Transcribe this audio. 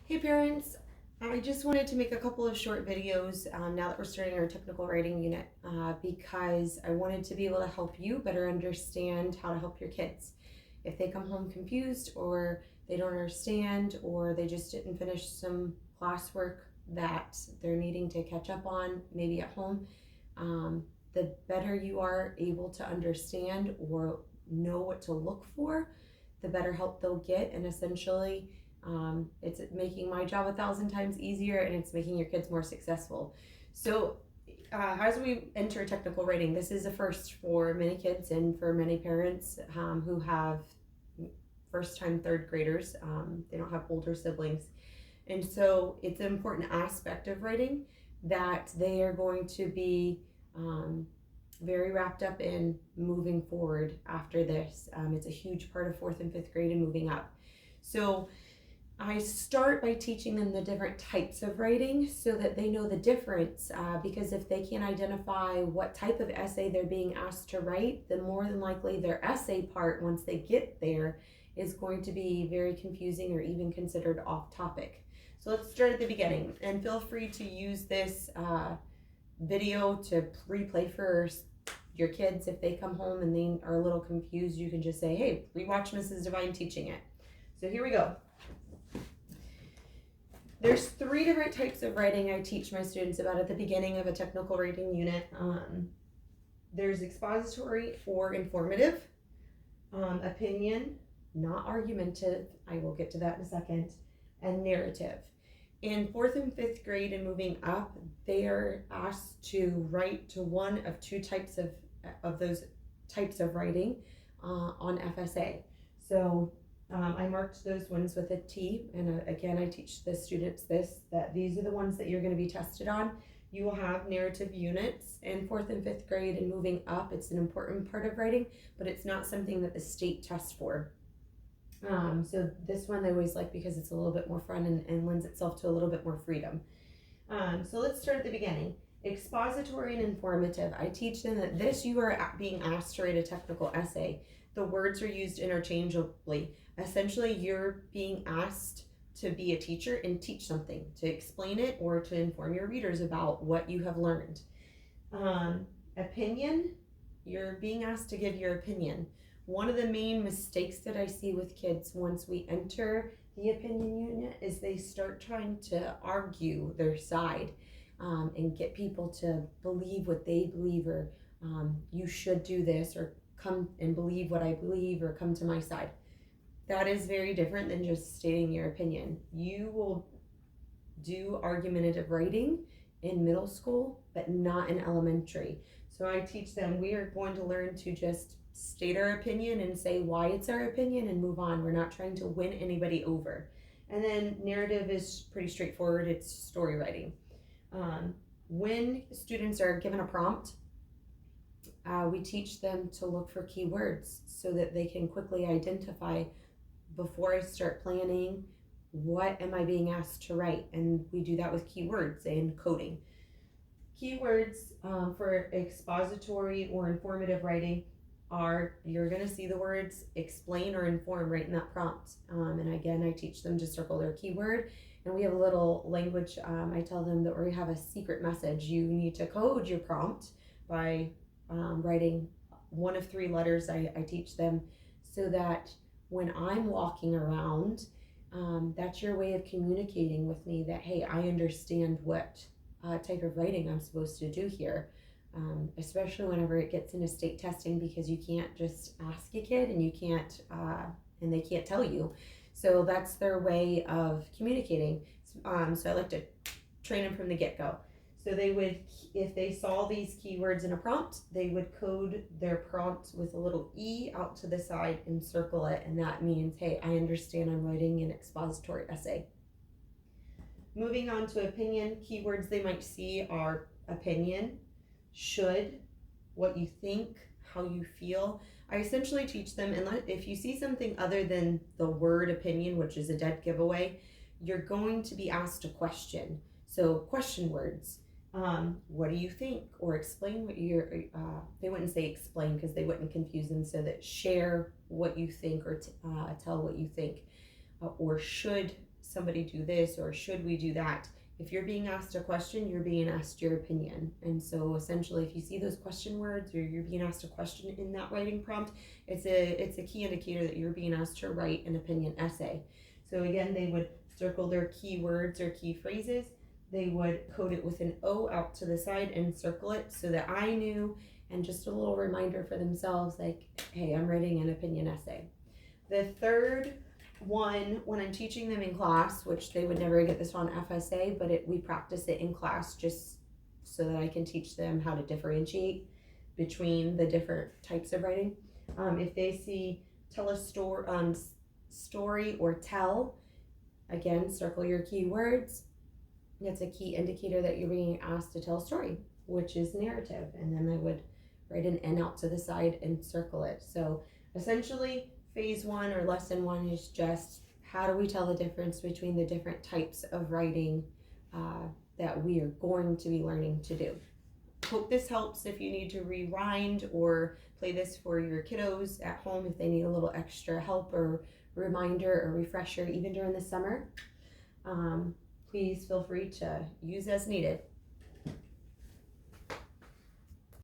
Hey parents, I just wanted to make a couple of short videos now that we're starting our technical writing unit because I wanted to be able to help you better understand how to help your kids. If they come home confused or they don't understand or they just didn't finish some classwork that they're needing to catch up on, maybe at home, um, the better you are able to understand or know what to look for, the better help they'll get, and essentially it's making my job 1,000 times easier, and it's making your kids more successful. So, as we enter technical writing, this is a first for many kids and for many parents who have first time third graders. They don't have older siblings. And so, it's an important aspect of writing that they are going to be very wrapped up in moving forward after this. It's a huge part of fourth and fifth grade and moving up. So, I start by teaching them the different types of writing so that they know the difference, because if they can't identify what type of essay they're being asked to write, then more than likely their essay part, once they get there, is going to be very confusing or even considered off topic. So let's start at the beginning, and feel free to use this video to replay for your kids. If they come home and they are a little confused, you can just say, hey, rewatch Mrs. Devine teaching it. So here we go. There's 3 different types of writing I teach my students about at the beginning of a technical writing unit. There's expository or informative, opinion, not argumentative, I will get to that in a second, and narrative. In fourth and fifth grade and moving up, they are asked to write to one of 2 types of those types of writing on FSA. So I marked those ones with a T, and again, I teach the students that these are the ones that you're going to be tested on. You will have narrative units in fourth and fifth grade and moving up. It's an important part of writing, but it's not something that the state tests for. So this one I always like because it's a little bit more fun and lends itself to a little bit more freedom. So let's start at the beginning. Expository and informative. I teach them that you are being asked to write a technical essay. The words are used interchangeably. Essentially, you're being asked to be a teacher and teach something, to explain it or to inform your readers about what you have learned. Opinion, you're being asked to give your opinion. One of the main mistakes that I see with kids once we enter the opinion unit is they start trying to argue their side and get people to believe what they believe, or you should do this, or come and believe what I believe, or come to my side. That is very different than just stating your opinion. You will do argumentative writing in middle school, but not in elementary. So I teach them we are going to learn to just state our opinion and say why it's our opinion and move on. We're not trying to win anybody over. And then narrative is pretty straightforward. It's story writing. When students are given a prompt, we teach them to look for keywords so that they can quickly identify, before I start planning, what am I being asked to write? And we do that with keywords and coding. Keywords for expository or informative writing are, you're going to see the words explain or inform right in that prompt. And again, I teach them to circle their keyword. And we have a little language. I tell them that we have a secret message. You need to code your prompt by writing one of 3 letters. I teach them so that when I'm walking around, that's your way of communicating with me that, hey, I understand what type of writing I'm supposed to do here. Especially whenever it gets into state testing, because you can't just ask a kid and you can't and they can't tell you. So that's their way of communicating. So I like to train them from the get-go. So they would, if they saw these keywords in a prompt, they would code their prompt with a little E out to the side and circle it, and that means, hey, I understand I'm writing an expository essay. Moving on to opinion, keywords they might see are opinion, should, what you think, how you feel. I essentially teach them, and if you see something other than the word opinion, which is a dead giveaway, you're going to be asked a question. So question words. What do you think? Or explain what you're, they wouldn't say explain because they wouldn't confuse them, so that share what you think, or tell what you think. Or should somebody do this or should we do that? If you're being asked a question, you're being asked your opinion. And so essentially, if you see those question words or you're being asked a question in that writing prompt, it's a key indicator that you're being asked to write an opinion essay. So again, they would circle their key words or key phrases. They would code it with an O out to the side and circle it so that I knew, and just a little reminder for themselves like, hey, I'm writing an opinion essay. The third one, when I'm teaching them in class, which they would never get this on FSA, but we practice it in class just so that I can teach them how to differentiate between the different types of writing. If they see tell a story or tell, again, circle your keywords. That's a key indicator that you're being asked to tell a story, which is narrative. And then I would write an N out to the side and circle it. So essentially, phase 1 or lesson 1 is just how do we tell the difference between the different types of writing that we are going to be learning to do. Hope this helps if you need to rewind or play this for your kiddos at home if they need a little extra help or reminder or refresher even during the summer. Please feel free to use as needed.